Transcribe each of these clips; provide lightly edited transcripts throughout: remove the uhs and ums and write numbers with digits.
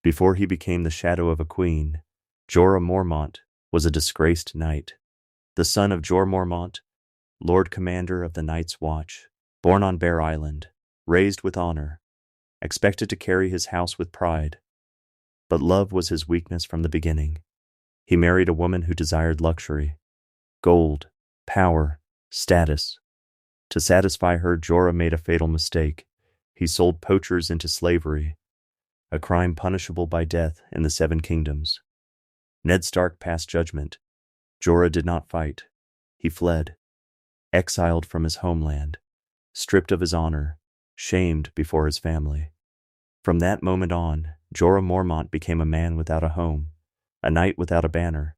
Before he became the shadow of a queen, Jorah Mormont was a disgraced knight, the son of Jorah Mormont, Lord Commander of the Night's Watch, born on Bear Island, raised with honor, expected to carry his house with pride. But love was his weakness from the beginning. He married a woman who desired luxury, gold, power, status. To satisfy her, Jorah made a fatal mistake. He sold poachers into slavery, a crime punishable by death in the Seven Kingdoms. Ned Stark passed judgment. Jorah did not fight. He fled, exiled from his homeland, stripped of his honor, shamed before his family. From that moment on, Jorah Mormont became a man without a home, a knight without a banner,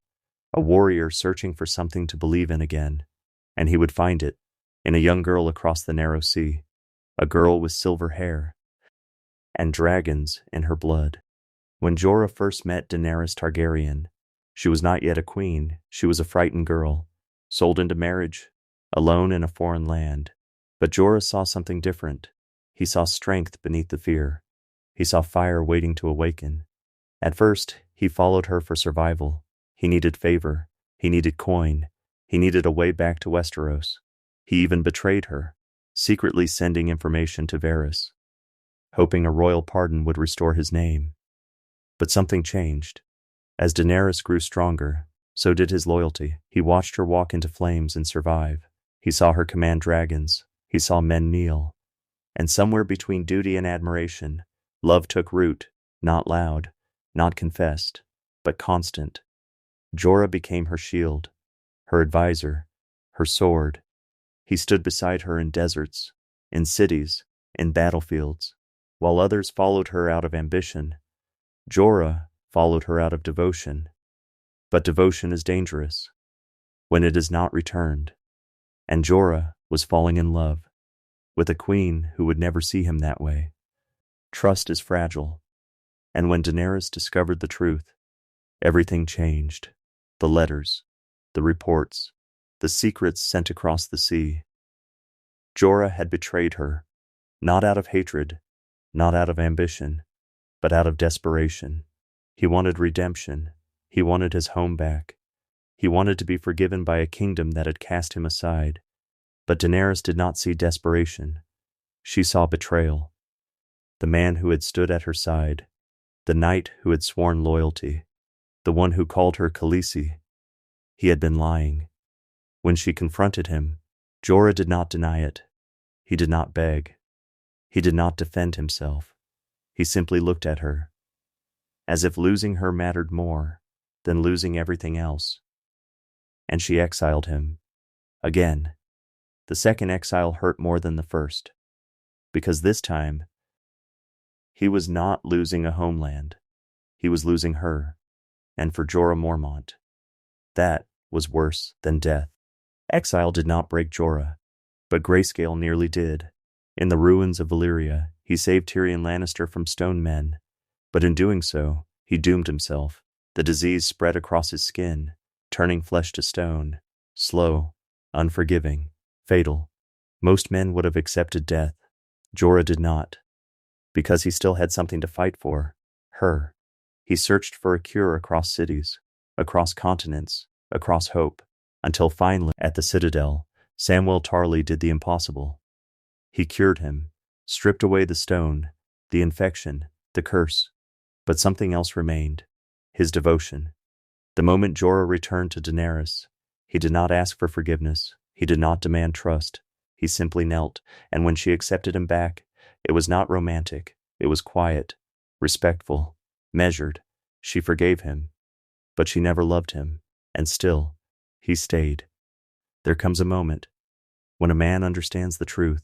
a warrior searching for something to believe in again. And he would find it in a young girl across the narrow sea, a girl with silver hair and dragons in her blood. When Jorah first met Daenerys Targaryen, she was not yet a queen. She was a frightened girl, sold into marriage, alone in a foreign land. But Jorah saw something different. He saw strength beneath the fear. He saw fire waiting to awaken. At first, he followed her for survival. He needed favor. He needed coin. He needed a way back to Westeros. He even betrayed her, secretly sending information to Varys, hoping a royal pardon would restore his name. But something changed. As Daenerys grew stronger, so did his loyalty. He watched her walk into flames and survive. He saw her command dragons. He saw men kneel. And somewhere between duty and admiration, love took root, not loud, not confessed, but constant. Jorah became her shield, her advisor, her sword. He stood beside her in deserts, in cities, in battlefields. While others followed her out of ambition, Jorah followed her out of devotion. But devotion is dangerous when it is not returned. And Jorah was falling in love with a queen who would never see him that way. Trust is fragile. And when Daenerys discovered the truth, everything changed. The letters, the reports, the secrets sent across the sea. Jorah had betrayed her, not out of hatred, not out of ambition, but out of desperation. He wanted redemption. He wanted his home back. He wanted to be forgiven by a kingdom that had cast him aside. But Daenerys did not see desperation. She saw betrayal. The man who had stood at her side, the knight who had sworn loyalty, the one who called her Khaleesi, he had been lying. When she confronted him, Jorah did not deny it. He did not beg. He did not defend himself. He simply looked at her, as if losing her mattered more than losing everything else. And she exiled him. Again. The second exile hurt more than the first, because this time, he was not losing a homeland. He was losing her. And for Jorah Mormont, that was worse than death. Exile did not break Jorah, but greyscale nearly did. In the ruins of Valyria, he saved Tyrion Lannister from stone men, but in doing so, he doomed himself. The disease spread across his skin, turning flesh to stone, slow, unforgiving, fatal. Most men would have accepted death. Jorah did not, because he still had something to fight for, her. He searched for a cure across cities, across continents, across hope, until finally, at the Citadel, Samwell Tarly did the impossible. He cured him, stripped away the stone, the infection, the curse. But something else remained, his devotion. The moment Jorah returned to Daenerys, he did not ask for forgiveness. He did not demand trust. He simply knelt, and when she accepted him back, it was not romantic. It was quiet, respectful, measured. She forgave him, but she never loved him, and still, he stayed. There comes a moment when a man understands the truth,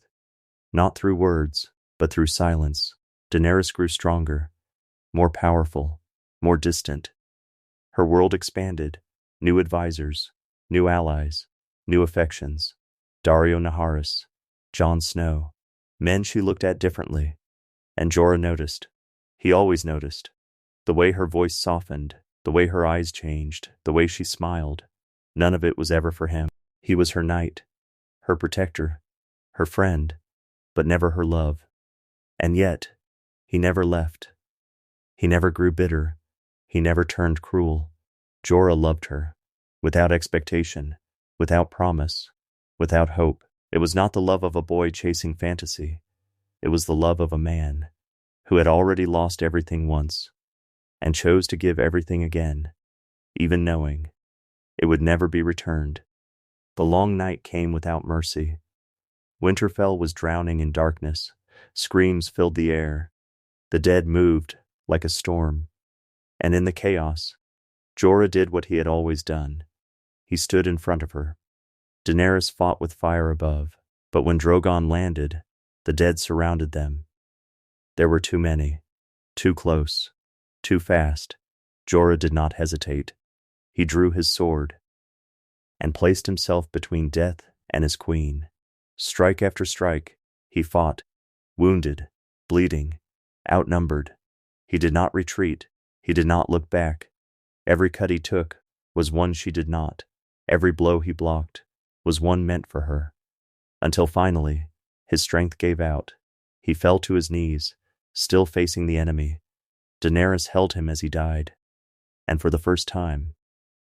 not through words, but through silence. Daenerys grew stronger, more powerful, more distant. Her world expanded, new advisors, new allies, new affections. Dario Naharis, Jon Snow, men she looked at differently. And Jorah noticed. He always noticed. The way her voice softened, the way her eyes changed, the way she smiled. None of it was ever for him. He was her knight, her protector, her friend, but never her love. And yet, he never left. He never grew bitter. He never turned cruel. Jorah loved her, without expectation, without promise, without hope. It was not the love of a boy chasing fantasy. It was the love of a man who had already lost everything once and chose to give everything again, even knowing it would never be returned. The long night came without mercy. Winterfell was drowning in darkness. Screams filled the air. The dead moved like a storm. And in the chaos, Jorah did what he had always done. He stood in front of her. Daenerys fought with fire above, but when Drogon landed, the dead surrounded them. There were too many, too close, too fast. Jorah did not hesitate. He drew his sword and placed himself between death and his queen. Strike after strike, he fought, wounded, bleeding, outnumbered. He did not retreat. He did not look back. Every cut he took was one she did not. Every blow he blocked was one meant for her. Until finally, his strength gave out. He fell to his knees, still facing the enemy. Daenerys held him as he died. And for the first time,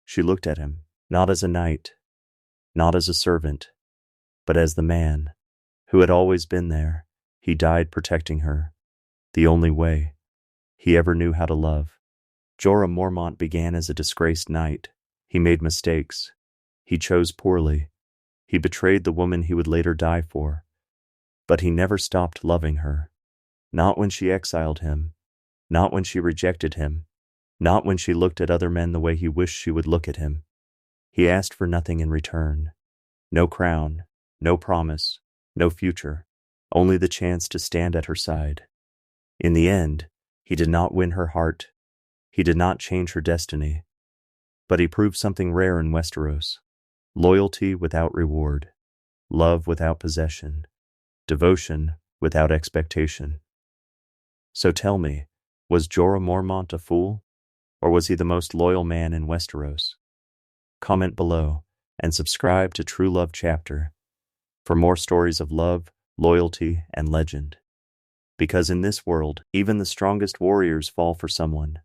she looked at him, not as a knight, not as a servant, but as the man who had always been there. He died protecting her, the only way he ever knew how to love. Jorah Mormont began as a disgraced knight. He made mistakes. He chose poorly. He betrayed the woman he would later die for. But he never stopped loving her. Not when she exiled him. Not when she rejected him. Not when she looked at other men the way he wished she would look at him. He asked for nothing in return. No crown, no promise, no future, only the chance to stand at her side. In the end, he did not win her heart. He did not change her destiny. But he proved something rare in Westeros: loyalty without reward, love without possession, devotion without expectation. So tell me, was Jorah Mormont a fool? Or was he the most loyal man in Westeros? Comment below and subscribe to True Love Chapter for more stories of love, loyalty, and legend. Because in this world, even the strongest warriors fall for someone